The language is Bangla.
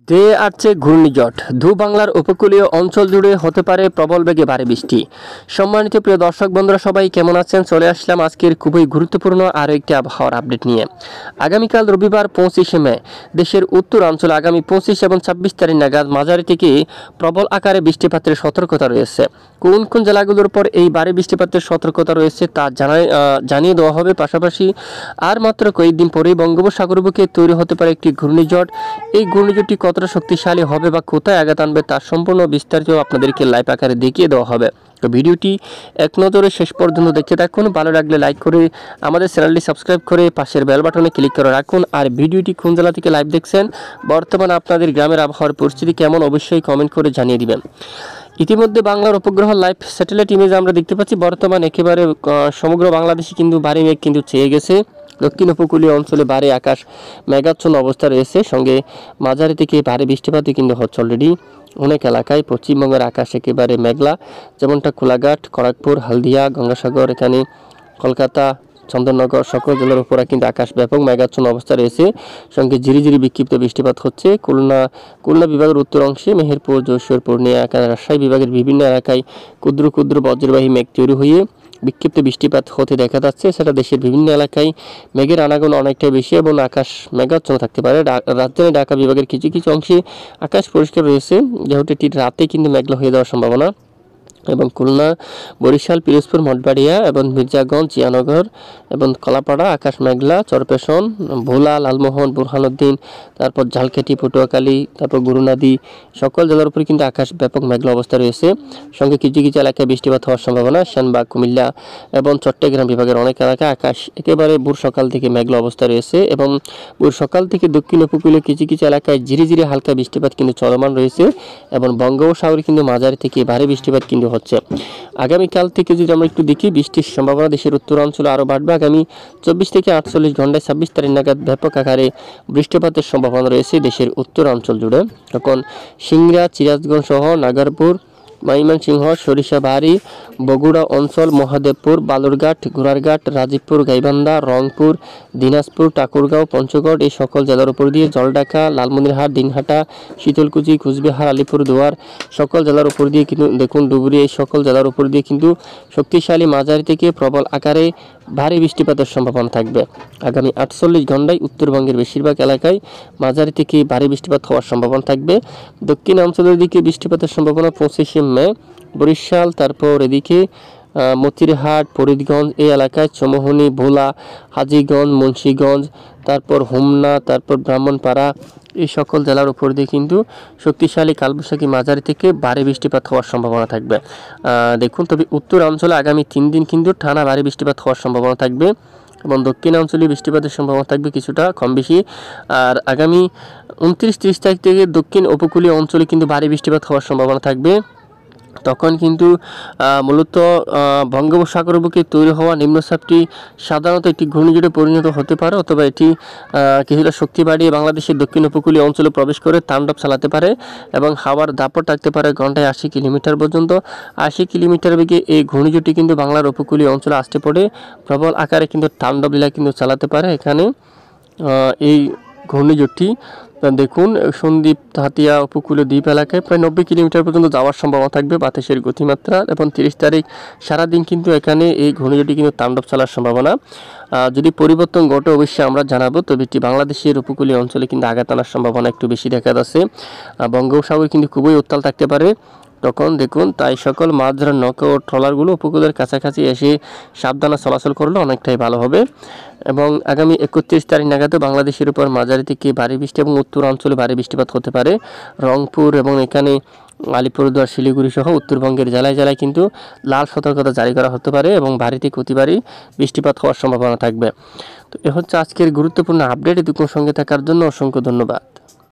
ধেয়ে আসছে ঘূর্ণিঝড়। বাংলার উপকূলীয় অঞ্চল জুড়ে হতে পারে প্রবল বেগে ভারী বৃষ্টি। সম্মানিত প্রিয় দর্শক বন্ধুরা, সবাই কেমন আছেন? চলে আসলাম আজকের খুবই গুরুত্বপূর্ণ আরও একটি আবহাওয়ার আপডেট নিয়ে। আগামীকাল রবিবার 25শে মে দেশের উত্তরাঞ্চলে আগামী 25 এবং 26 তারিখ নাগাদ মাঝারি থেকে প্রবল আকারে বৃষ্টিপাতের সতর্কতা রয়েছে। কোন কোন জেলাগুলোর উপর এই ভারী বৃষ্টিপাতের সতর্কতা রয়েছে তা জানিয়ে দেওয়া হবে। পাশাপাশি আর মাত্র কয়েকদিন পরেই বঙ্গোপসাগর বুকে তৈরি হতে পারে একটি ঘূর্ণিঝড়। এই ঘূর্ণিঝড়টি কতটা শক্তিশালী হবে বা কোথায় আঘাত আনবে তার সম্পূর্ণ বিস্তারিত আপনাদেরকে লাইভ আকারে দেখিয়ে দেওয়া হবে। তো ভিডিওটি এক নজরে শেষ পর্যন্ত দেখতে থাকুন। ভালো লাগলে লাইক করে আমাদের চ্যানেলটি সাবস্ক্রাইব করে পাশের বেল বাটনে ক্লিক করে রাখুন। আর ভিডিওটি কোন জেলা থেকে লাইভ দেখছেন, বর্তমানে আপনাদের গ্রামের আবহাওয়ার পরিস্থিতি কেমন, অবশ্যই কমেন্ট করে জানিয়ে দিবেন। ইতিমধ্যে বাংলার উপগ্রহ লাইভ স্যাটেলাইট ইমেজ আমরা দেখতে পাচ্ছি বর্তমান একেবারে সমগ্র বাংলাদেশে কিন্তু ভারী মেঘ কিন্তু ছেয়ে গেছে। দক্ষিণ উপকূলীয় অঞ্চলে ভারী আকাশ মেঘাচ্ছন্ন অবস্থা রয়েছে, সঙ্গে মাঝারি থেকে ভারী বৃষ্টিপাতই কিন্তু হচ্ছে অলরেডি অনেক এলাকায়। পশ্চিমবঙ্গের আকাশ একেবারে মেঘলা, যেমনটা কোলাঘাট, খড়গপুর, হলদিয়া, গঙ্গাসাগর, এখানে কলকাতা, চন্দননগর সকল জেলার উপরে কিন্তু আকাশ ব্যাপক মেঘাচ্ছন্ন অবস্থা রয়েছে, সঙ্গে ঝিরিঝিরি বিক্ষিপ্ত বৃষ্টিপাত হচ্ছে। খুলনা বিভাগের উত্তর অংশে মেহেরপুর, যশোর, পূর্ণিয়া, রাজশাহী বিভাগের বিভিন্ন এলাকায় ক্ষুদ্র ক্ষুদ্র বজ্রবাহী মেঘ তৈরি হয়ে বিক্ষিপ্ত বৃষ্টিপাত হতে দেখা যাচ্ছে। সেটা দেশের বিভিন্ন এলাকায় মেঘের আনাগোন অনেকটাই বেশি এবং আকাশ মেঘাচ্ছন্ন থাকতে পারে। রাজধানী ঢাকা বিভাগের কিছু কিছু অংশে আকাশ পরিষ্কার রয়েছে, যেহেতু এটি রাতে কিন্তু মেঘলা হয়ে যাওয়ার সম্ভাবনা। এবং খুলনা, বরিশাল, পিরোজপুর, মঠবাড়িয়া এবং মির্জাগঞ্জ, জিয়ানগর এবং কলাপাড়া আকাশ মেঘলা, চরপেশন, ভোলা, লালমোহন, বুরহানুদ্দিন, তারপর ঝালকাঠি, পটুয়াখালী, তারপর গুরুনাদি সকল জেলার উপরে কিন্তু আকাশ ব্যাপক মেঘলা অবস্থা রয়েছে, সঙ্গে কিছু কিছু এলাকায় বৃষ্টিপাত হওয়ার সম্ভাবনা। সেনবাগ, কুমিল্লা এবং চট্টগ্রাম বিভাগের অনেক এলাকায় আকাশ একেবারে ভোর সকাল থেকে মেঘলা অবস্থা রয়েছে এবং ভোর সকাল থেকে দক্ষিণ উপকূলীয় কিছু কিছু এলাকায় ঝিরিঝিরি হালকা বৃষ্টিপাত কিন্তু চলমান রয়েছে এবং বঙ্গোপসাগরে কিন্তু মাঝারি থেকে ভারী বৃষ্টিপাত কিন্তু হচ্ছে। আগামীকাল থেকে যদি আমরা একটু দেখি, বৃষ্টির সম্ভাবনা দেশের উত্তরাঞ্চলে আরও বাড়বে। আগামী 24 থেকে 48 ঘন্টায় 26 তারিখ নাগাদ ব্যাপক আকারে বৃষ্টিপাতের সম্ভাবনা রয়েছে দেশের উত্তরাঞ্চল জুড়ে। তখন সিংড়া, সিরাজগঞ্জ সহ নাগারপুর, ময়মনসিংহ, সরিষাবাড়ি, বগুড়া অঞ্চল, মহাদেবপুর, বালুরঘাট, ঘোড়ারঘাট, রাজীবপুর, গাইবান্ধা, রংপুর, দিনাজপুর, ঠাকুরগাঁও, পঞ্চগড় এই সকল জেলার উপর দিয়ে জলঢাকা, লালমনিরহাট, দিনহাটা, শীতলকুচি, কুচবিহার, আলিপুরদুয়ার সকল জেলার উপর দিয়ে কিন্তু দেখুন ডুবুরি এই সকল জেলার উপর দিয়ে কিন্তু শক্তিশালী মাঝারি থেকে প্রবল আকারে ভারী বৃষ্টিপাতের সম্ভাবনা থাকবে। আগামী 48 ঘন্টায় উত্তরবঙ্গের বেশিরভাগ এলাকায় মাঝারি থেকে ভারী বৃষ্টিপাত হওয়ার সম্ভাবনা থাকবে। দক্ষিণ অঞ্চলের দিকে বৃষ্টিপাতের সম্ভাবনা 25শে মে বরিশাল, তারপর এদিকে মতিরহাট, ফরিদগঞ্জ এই এলাকায়, চমোহনী, ভোলা, হাজীগঞ্জ, মুন্সীগঞ্জ, তারপর হোমনা, তারপর ব্রাহ্মণপাড়া এই সকল জেলার উপর দিয়ে কিন্তু শক্তিশালী কালবৈশাখী মাঝারি থেকে ভারী বৃষ্টিপাত হওয়ার সম্ভাবনা থাকবে। দেখুন, তবে উত্তরাঞ্চলে আগামী 3 দিন কিন্তু টানা ভারী বৃষ্টিপাত হওয়ার সম্ভাবনা থাকবে এবং দক্ষিণাঞ্চলে বৃষ্টিপাতের সম্ভাবনা থাকবে কিছুটা কম বেশি। আর আগামী 29-30 তারিখ থেকে দক্ষিণ উপকূলীয় অঞ্চলে কিন্তু ভারী বৃষ্টিপাত হওয়ার সম্ভাবনা থাকবে। তখন কিন্তু মূলত বঙ্গোপসাগর বুকে তৈরি হওয়া নিম্নচাপটি সাধারণত একটি ঘূর্ণিঝড়ে পরিণত হতে পারে, অথবা এটি কিছুটা শক্তি বাড়িয়ে বাংলাদেশের দক্ষিণ উপকূলীয় অঞ্চলে প্রবেশ করে তাণ্ডব চালাতে পারে এবং হাওয়ার দাপট থাকতে পারে ঘন্টায় 80 কিলোমিটার পর্যন্ত। 80 কিলোমিটার বেগে এই ঘূর্ণিঝড়টি কিন্তু বাংলার উপকূলীয় অঞ্চলে আসতে পড়ে প্রবল আকারে কিন্তু তাণ্ডব লীলা কিন্তু চালাতে পারে এখানে এই ঘূর্ণিঝড়টি। দেখুন, সন্দ্বীপ, হাতিয়া উপকূলীয় দ্বীপ এলাকায় প্রায় 90 কিলোমিটার পর্যন্ত যাওয়ার সম্ভাবনা থাকবে বাতাসের গতিমাত্রা এবং 30 তারিখ সারাদিন কিন্তু এখানে এই ঘূর্ণিঝড়টি কিন্তু তাণ্ডব চালার সম্ভাবনা। যদি পরিবর্তন ঘটে অবশ্যই আমরা জানাবো, তবে এটি বাংলাদেশের উপকূলীয় অঞ্চলে কিন্তু আঘাত আনার সম্ভাবনা একটু বেশি দেখা যাচ্ছে। বঙ্গোপসাগর কিন্তু খুবই উত্তাল থাকতে পারে তখন। দেখুন, তাই সকল মাছ ধরার নৌকা ও ট্রলারগুলো উপকূলের কাছাকাছি এসে সাবধানে চলাচল করলে অনেকটাই ভালো হবে। এবং আগামী 31 তারিখ নাগাদও বাংলাদেশের উপর মাঝারি থেকে ভারী বৃষ্টি এবং উত্তরাঞ্চলে ভারী বৃষ্টিপাত হতে পারে। রংপুর এবং এখানে আলিপুরদুয়ার, শিলিগুড়ি সহ উত্তরবঙ্গের জেলায় জেলায় কিন্তু লাল সতর্কতা জারি করা হতে পারে এবং ভারী থেকে অতি ভারী বৃষ্টিপাত হওয়ার সম্ভাবনা থাকবে। তো এ হচ্ছে আজকের গুরুত্বপূর্ণ আপডেট। এটুকুর সঙ্গে থাকার জন্য অসংখ্য ধন্যবাদ।